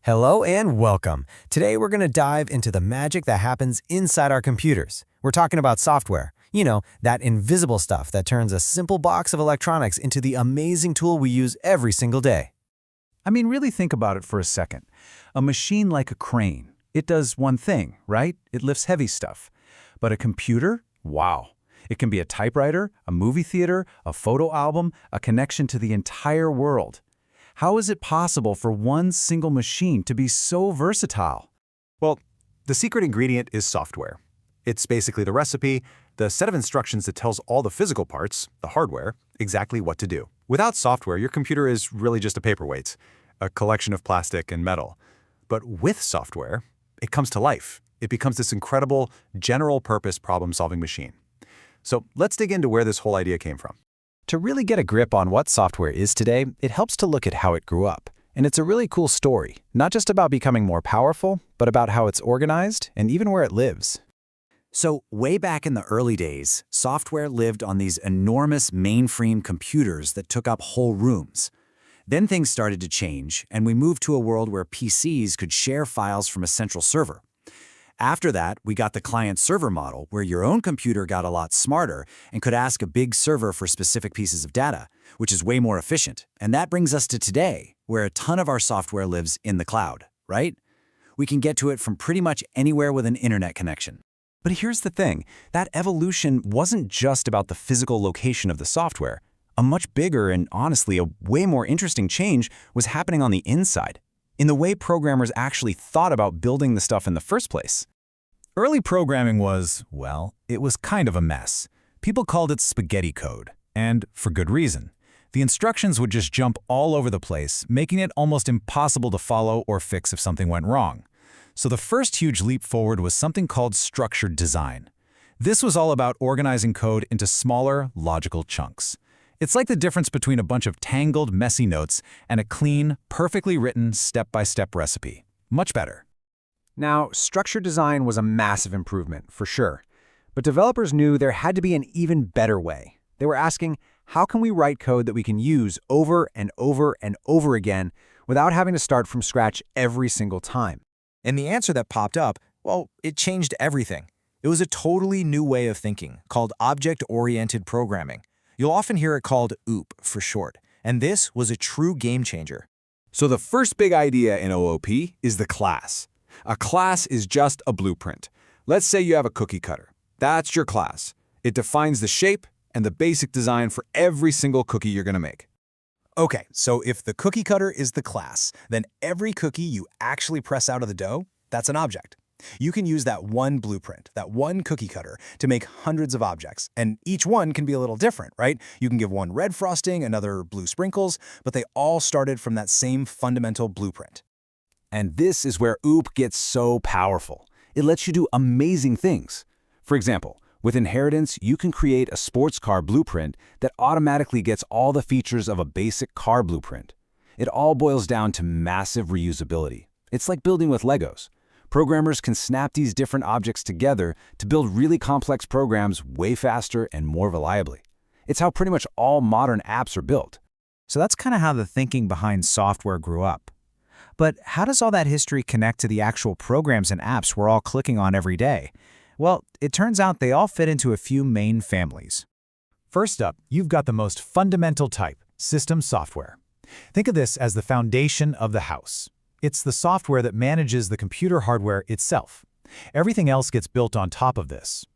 Hello and welcome. Today we're going to dive into the magic that happens inside our computers. We're talking about software. You know, that invisible stuff that turns a simple box of electronics into the amazing tool we use every single day. Really think about it for a second. A machine like a crane, it does one thing, right? It lifts heavy stuff. But a computer? Wow. It can be a typewriter, a movie theater, a photo album, a connection to the entire world. How is it possible for one single machine to be so versatile? Well, the secret ingredient is software. It's basically the recipe, the set of instructions that tells all the physical parts, the hardware, exactly what to do. Without software, your computer is really just a paperweight, a collection of plastic and metal. But with software, it comes to life. It becomes this incredible, general-purpose problem-solving machine. So let's dig into where this whole idea came from. To really get a grip on what software is today, it helps to look at how it grew up. And it's a really cool story, not just about becoming more powerful, but about how it's organized and even where it lives. So way back in the early days, software lived on these enormous mainframe computers that took up whole rooms. Then things started to change, and we moved to a world where PCs could share files from a central server. After that, we got the client-server model, where your own computer got a lot smarter and could ask a big server for specific pieces of data, which is way more efficient. And that brings us to today, where a ton of our software lives in the cloud, right? We can get to it from pretty much anywhere with an internet connection. But here's the thing, that evolution wasn't just about the physical location of the software. A much bigger and honestly a way more interesting change was happening on the inside, in the way programmers actually thought about building the stuff in the first place. Early programming was, well, it was kind of a mess. People called it spaghetti code, and for good reason. The instructions would just jump all over the place, making it almost impossible to follow or fix if something went wrong. So the first huge leap forward was something called structured design. This was all about organizing code into smaller, logical chunks. It's like the difference between a bunch of tangled, messy notes and a clean, perfectly written, step-by-step recipe. Much better. Now, structured design was a massive improvement, for sure. But developers knew there had to be an even better way. They were asking, how can we write code that we can use over and over and over again without having to start from scratch every single time? And the answer that popped up, well, it changed everything. It was a totally new way of thinking, called object-oriented programming. You'll often hear it called OOP for short, and this was a true game changer. So the first big idea in OOP is the class. A class is just a blueprint. Let's say you have a cookie cutter. That's your class. It defines the shape and the basic design for every single cookie you're going to make. Okay, so if the cookie cutter is the class, then every cookie you actually press out of the dough, that's an object. You can use that one blueprint, that one cookie cutter, to make hundreds of objects, and each one can be a little different, right? You can give one red frosting, another blue sprinkles, but they all started from that same fundamental blueprint. And this is where OOP gets so powerful. It lets you do amazing things. For example, with inheritance, you can create a sports car blueprint that automatically gets all the features of a basic car blueprint. It all boils down to massive reusability. It's like building with Legos. Programmers can snap these different objects together to build really complex programs way faster and more reliably. It's how pretty much all modern apps are built. So that's kind of how the thinking behind software grew up. But how does all that history connect to the actual programs and apps we're all clicking on every day? Well, it turns out they all fit into a few main families. First up, you've got the most fundamental type, system software. Think of this as the foundation of the house. It's the software that manages the computer hardware itself. Everything else gets built on top of this.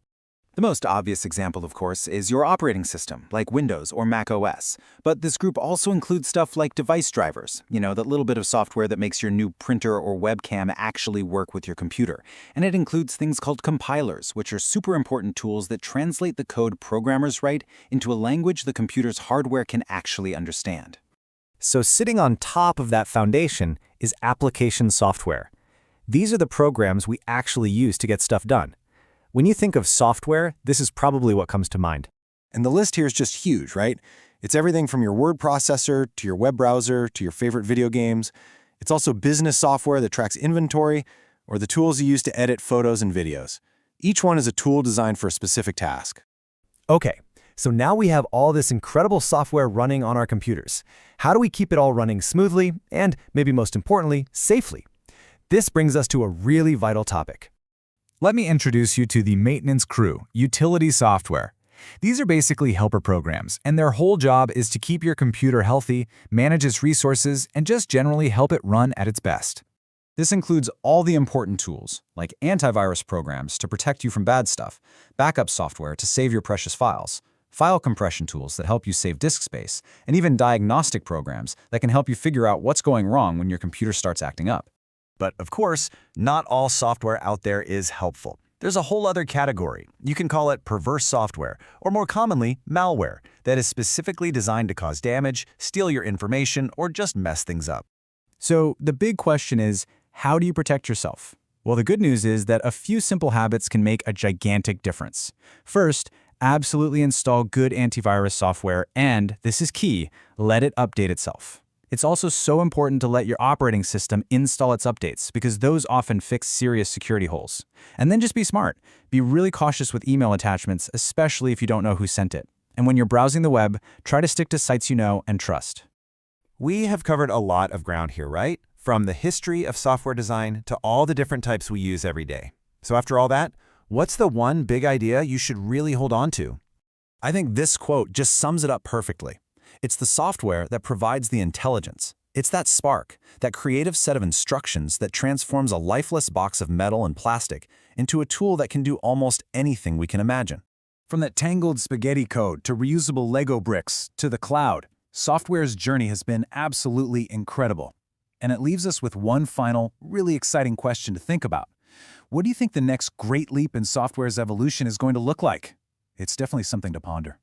The most obvious example, of course, is your operating system, like Windows or Mac OS. But this group also includes stuff like device drivers, that little bit of software that makes your new printer or webcam actually work with your computer. And it includes things called compilers, which are super important tools that translate the code programmers write into a language the computer's hardware can actually understand. So sitting on top of that foundation is application software. These are the programs we actually use to get stuff done. When you think of software, this is probably what comes to mind. And the list here is just huge, right? It's everything from your word processor to your web browser to your favorite video games. It's also business software that tracks inventory or the tools you use to edit photos and videos. Each one is a tool designed for a specific task. Okay, so now we have all this incredible software running on our computers. How do we keep it all running smoothly and, maybe most importantly, safely? This brings us to a really vital topic. Let me introduce you to the maintenance crew, utility software. These are basically helper programs, and their whole job is to keep your computer healthy, manage its resources, and just generally help it run at its best. This includes all the important tools, like antivirus programs to protect you from bad stuff, backup software to save your precious files, file compression tools that help you save disk space, and even diagnostic programs that can help you figure out what's going wrong when your computer starts acting up. But of course, not all software out there is helpful. There's a whole other category. You can call it perverse software, or more commonly, malware, that is specifically designed to cause damage, steal your information, or just mess things up. So the big question is, how do you protect yourself? Well, the good news is that a few simple habits can make a gigantic difference. First, absolutely install good antivirus software and, this is key, let it update itself. It's also so important to let your operating system install its updates because those often fix serious security holes. And then just be smart. Be really cautious with email attachments, especially if you don't know who sent it. And when you're browsing the web, try to stick to sites you know and trust. We have covered a lot of ground here, right? From the history of software design to all the different types we use every day. So after all that, what's the one big idea you should really hold on to? I think this quote just sums it up perfectly. It's the software that provides the intelligence. It's that spark, that creative set of instructions that transforms a lifeless box of metal and plastic into a tool that can do almost anything we can imagine. From that tangled spaghetti code to reusable Lego bricks to the cloud, software's journey has been absolutely incredible. And it leaves us with one final, really exciting question to think about. What do you think the next great leap in software's evolution is going to look like? It's definitely something to ponder.